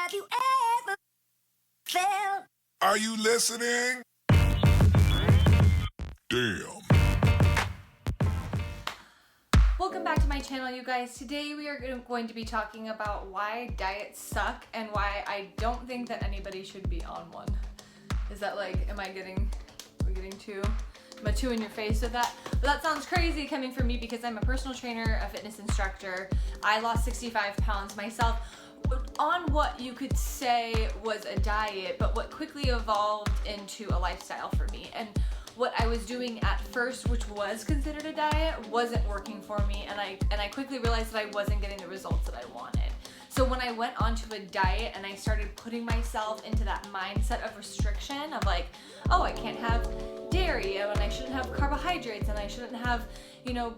Have you ever felt? Are you listening? Damn. Welcome back to my channel, you guys. Today we are going to be talking about why diets suck and why I don't think that anybody should be on one. Is that like, am I getting too in your face with that? But that sounds crazy coming from me because I'm a personal trainer, a fitness instructor. I lost 65 pounds myself on what you could say was a diet, but what quickly evolved into a lifestyle for me. And what I was doing at first, which was considered a diet, wasn't working for me, and I quickly realized that I wasn't getting the results that I wanted. So when I went onto a diet and I started putting myself into that mindset of restriction of like, oh, I can't have dairy and I shouldn't have carbohydrates and I shouldn't have,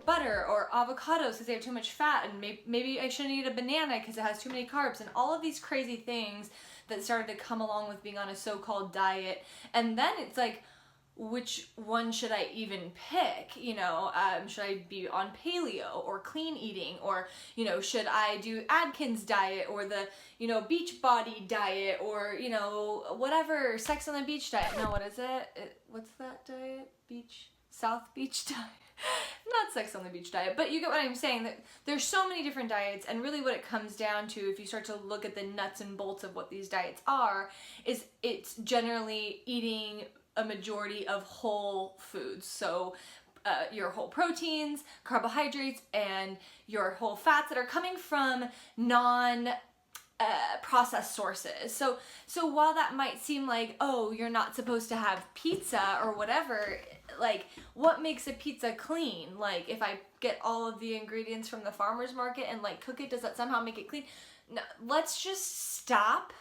butter or avocados because they have too much fat, and maybe I shouldn't eat a banana because it has too many carbs, and all of these crazy things that started to come along with being on a so-called diet. And then it's like, which one should I even pick? Should I be on paleo or clean eating, or, should I do Atkins diet or the, beach body diet, or, whatever, sex on the beach diet? No, what is it? What's that diet? South Beach diet? Not sex on the beach diet, but you get what I'm saying, that there's so many different diets, and really what it comes down to, if you start to look at the nuts and bolts of what these diets are, is it's generally eating a majority of whole foods. So your whole proteins, carbohydrates, and your whole fats that are coming from processed sources. So while that might seem like, oh, you're not supposed to have pizza or whatever, like, what makes a pizza clean? Like, if I get all of the ingredients from the farmer's market and like cook it, does that somehow make it clean? No, let's just stop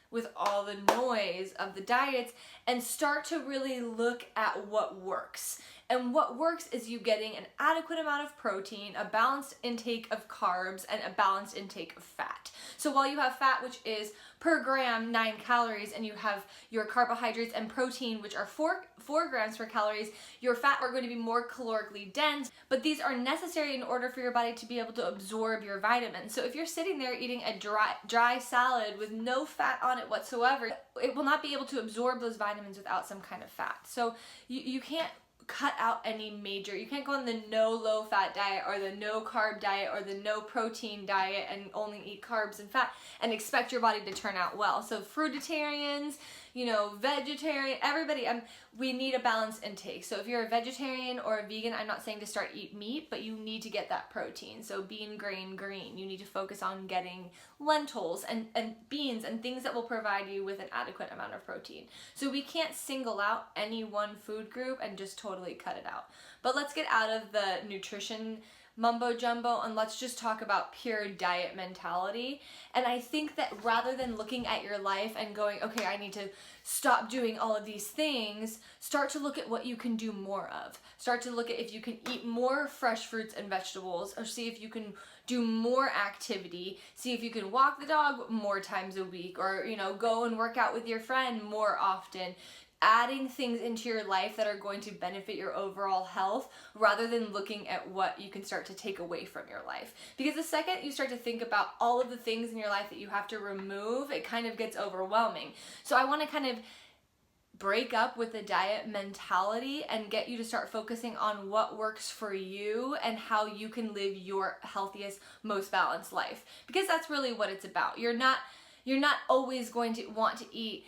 with all the noise of the diets and start to really look at what works. And what works is you getting an adequate amount of protein, a balanced intake of carbs, and a balanced intake of fat. So while you have fat, which is per gram 9 calories, and you have your carbohydrates and protein, which are 4 grams per calories, your fat are going to be more calorically dense, but these are necessary in order for your body to be able to absorb your vitamins. So if you're sitting there eating a dry salad with no fat on it whatsoever, it will not be able to absorb those vitamins without some kind of fat. So you can't cut out you can't go on the no low fat diet or the no carb diet or the no protein diet and only eat carbs and fat and expect your body to turn out well. So fruitarians, vegetarian, everybody, we need a balanced intake. So if you're a vegetarian or a vegan, I'm not saying to start eat meat, but you need to get that protein. So bean, grain, green, you need to focus on getting lentils and beans and things that will provide you with an adequate amount of protein. So we can't single out any one food group and just totally cut it out. But let's get out of the nutrition mumbo jumbo and let's just talk about pure diet mentality. And I think that rather than looking at your life and going, okay, I need to stop doing all of these things, start to look at what you can do more of. Start to look at if you can eat more fresh fruits and vegetables, or see if you can do more activity, see if you can walk the dog more times a week, or go and work out with your friend more often. Adding things into your life that are going to benefit your overall health, rather than looking at what you can start to take away from your life. Because the second you start to think about all of the things in your life that you have to remove, it kind of gets overwhelming. So I want to kind of break up with the diet mentality and get you to start focusing on what works for you and how you can live your healthiest, most balanced life. Because that's really what it's about. You're not always going to want to eat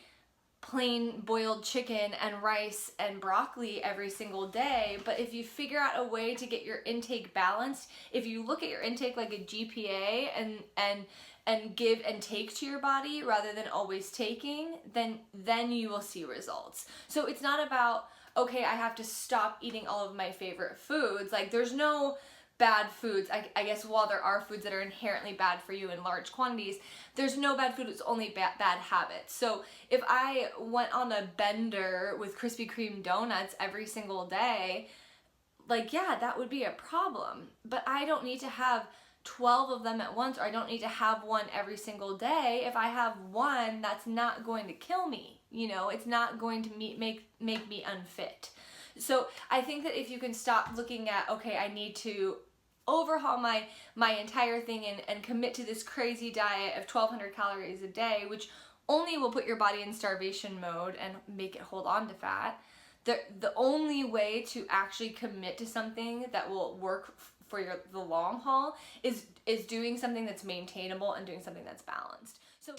plain boiled chicken and rice and broccoli every single day, but if you figure out a way to get your intake balanced, if you look at your intake like a GPA and give and take to your body rather than always taking, then you will see results. So it's not about, okay, I have to stop eating all of my favorite foods. Like, there's no bad foods. I guess while there are foods that are inherently bad for you in large quantities, there's no bad food, it's only bad habits. So if I went on a bender with Krispy Kreme donuts every single day, like, yeah, that would be a problem. But I don't need to have 12 of them at once, or I don't need to have one every single day. If I have one, that's not going to kill me. It's not going to make me unfit. So I think that if you can stop looking at, okay, I need to overhaul my entire thing and commit to this crazy diet of 1,200 calories a day, which only will put your body in starvation mode and make it hold on to fat. The only way to actually commit to something that will work for the long haul is doing something that's maintainable and doing something that's balanced. So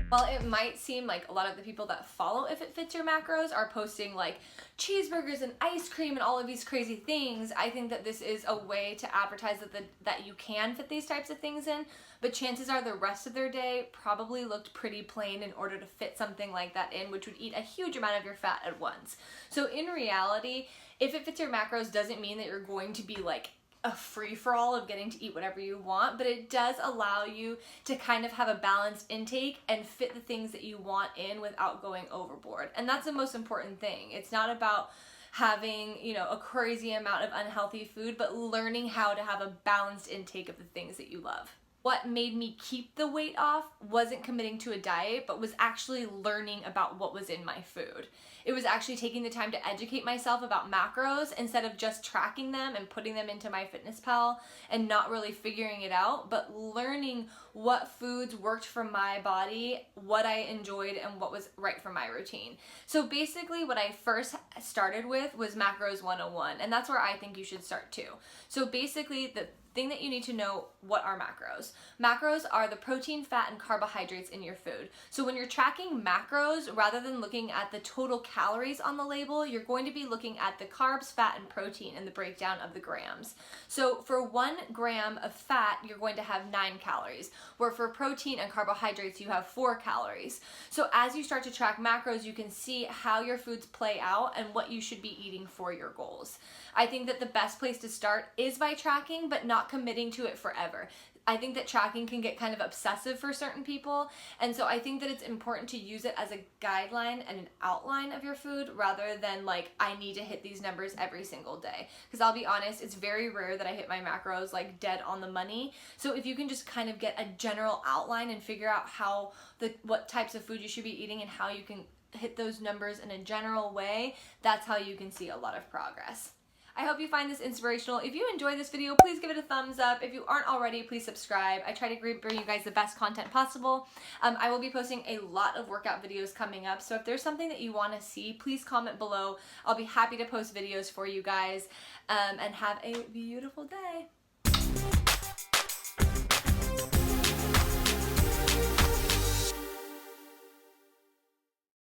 while it might seem like a lot of the people that follow If It Fits Your Macros are posting like cheeseburgers and ice cream and all of these crazy things, I think that this is a way to advertise that you can fit these types of things in, but chances are the rest of their day probably looked pretty plain in order to fit something like that in, which would eat a huge amount of your fat at once. So in reality, If It Fits Your Macros doesn't mean that you're going to be like a free-for-all of getting to eat whatever you want, but it does allow you to kind of have a balanced intake and fit the things that you want in without going overboard. And that's the most important thing. It's not about having, you know, a crazy amount of unhealthy food, but learning how to have a balanced intake of the things that you love. What made me keep the weight off wasn't committing to a diet, but was actually learning about what was in my food. It was actually taking the time to educate myself about macros instead of just tracking them and putting them into MyFitnessPal and not really figuring it out, but learning what foods worked for my body, what I enjoyed, and what was right for my routine. So basically what I first started with was Macros 101, and that's where I think you should start too. So basically the thing that you need to know, what are macros? Macros are the protein, fat, and carbohydrates in your food. So when you're tracking macros, rather than looking at the total calories on the label, you're going to be looking at the carbs, fat, and protein and the breakdown of the grams. So for 1 gram of fat, you're going to have 9 calories, where for protein and carbohydrates, you have 4 calories. So as you start to track macros, you can see how your foods play out and what you should be eating for your goals. I think that the best place to start is by tracking, but not committing to it forever. I think that tracking can get kind of obsessive for certain people, and so I think that it's important to use it as a guideline and an outline of your food rather than like, I need to hit these numbers every single day. Because I'll be honest, it's very rare that I hit my macros like dead on the money. So if you can just kind of get a general outline and figure out what types of food you should be eating and how you can hit those numbers in a general way, that's how you can see a lot of progress. I hope you find this inspirational. If you enjoyed this video, please give it a thumbs up. If you aren't already, please subscribe. I try to bring you guys the best content possible. I will be posting a lot of workout videos coming up, so if there's something that you want to see, please comment below. I'll be happy to post videos for you guys, and have a beautiful day.